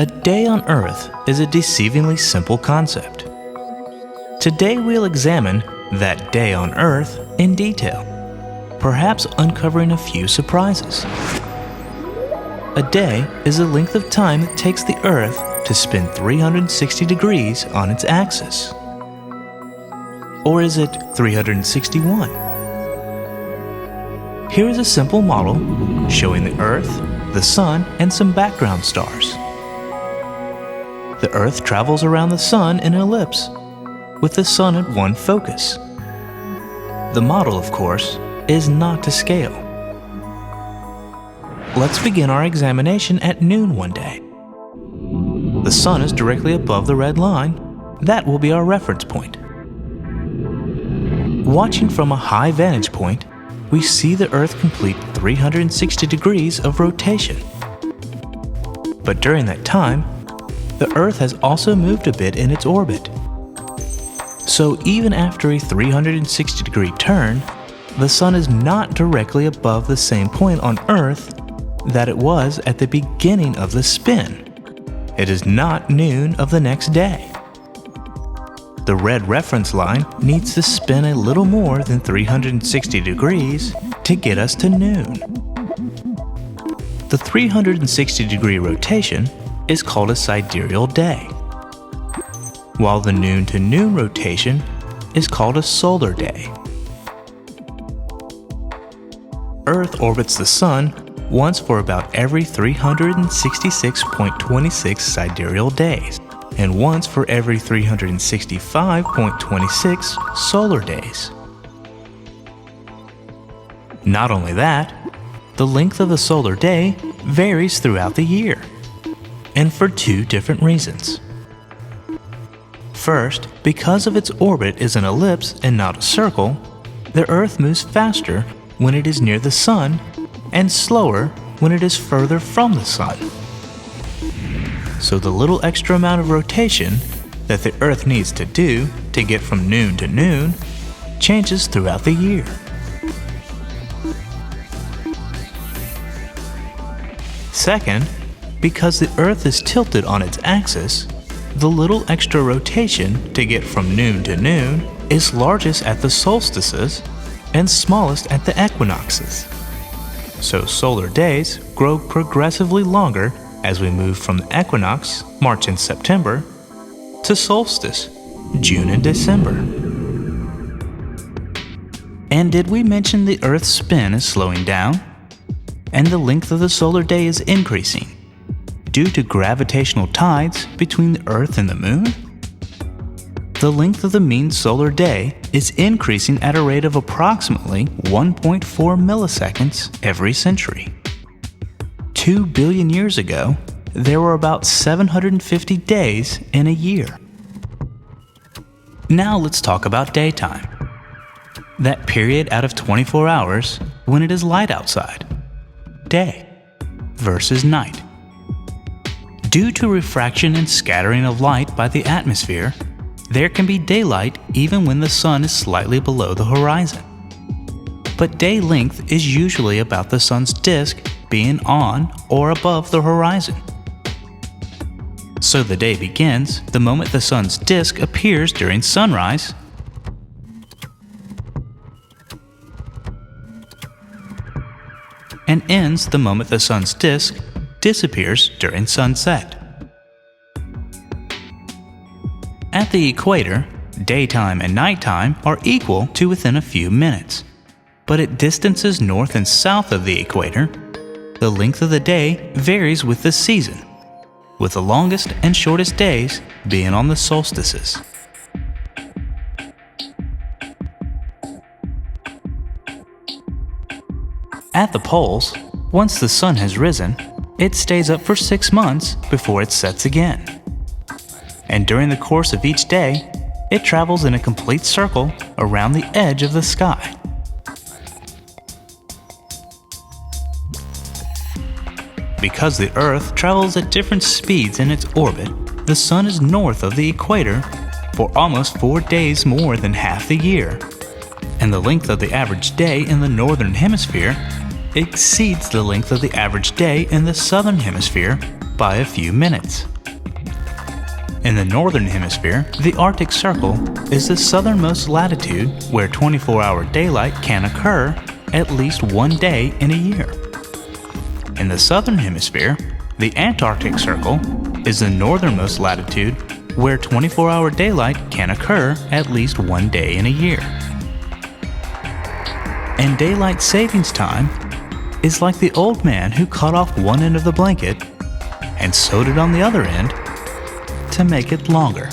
A day on Earth is a deceivingly simple concept. Today we'll examine that day on Earth in detail, perhaps uncovering a few surprises. A day is the length of time it takes the Earth to spin 360 degrees on its axis. Or is it 361? Here is a simple model showing the Earth, the Sun, and some background stars. The Earth travels around the Sun in an ellipse, with the Sun at one focus. The model, of course, is not to scale. Let's begin our examination at noon one day. The Sun is directly above the red line. That will be our reference point. Watching from a high vantage point, we see the Earth complete 360 degrees of rotation. But during that time, the Earth has also moved a bit in its orbit. So even after a 360-degree turn, the Sun is not directly above the same point on Earth that it was at the beginning of the spin. It is not noon of the next day. The red reference line needs to spin a little more than 360 degrees to get us to noon. The 360-degree rotation is called a sidereal day, while the noon to noon rotation is called a solar day. Earth orbits the Sun once for about every 366.26 sidereal days, and once for every 365.26 solar days. Not only that, the length of the solar day varies throughout the year, and for two different reasons. First, because of its orbit is an ellipse and not a circle, the Earth moves faster when it is near the Sun and slower when it is further from the Sun. So the little extra amount of rotation that the Earth needs to do to get from noon to noon changes throughout the year. Second, because the Earth is tilted on its axis, the little extra rotation to get from noon to noon is largest at the solstices and smallest at the equinoxes. So solar days grow progressively longer as we move from the equinox, March and September, to solstice, June and December. And did we mention the Earth's spin is slowing down? And the length of the solar day is increasing due to gravitational tides between the Earth and the Moon? The length of the mean solar day is increasing at a rate of approximately 1.4 milliseconds every century. 2 billion years ago, there were about 750 days in a year. Now let's talk about daytime. That period out of 24 hours when it is light outside. Day versus night. Due to refraction and scattering of light by the atmosphere, there can be daylight even when the Sun is slightly below the horizon. But day length is usually about the Sun's disk being on or above the horizon. So the day begins the moment the Sun's disk appears during sunrise, and ends the moment the Sun's disk disappears during sunset. At the equator, daytime and nighttime are equal to within a few minutes. But at distances north and south of the equator, the length of the day varies with the season, with the longest and shortest days being on the solstices. At the poles, once the Sun has risen, it stays up for 6 months before it sets again. And during the course of each day, it travels in a complete circle around the edge of the sky. Because the Earth travels at different speeds in its orbit, the Sun is north of the equator for almost 4 days more than half the year, and the length of the average day in the northern hemisphere exceeds the length of the average day in the southern hemisphere by a few minutes. In the northern hemisphere, the Arctic Circle is the southernmost latitude where 24-hour daylight can occur at least one day in a year. In the southern hemisphere, the Antarctic Circle is the northernmost latitude where 24-hour daylight can occur at least one day in a year. And daylight savings time is like the old man who cut off one end of the blanket and sewed it on the other end to make it longer.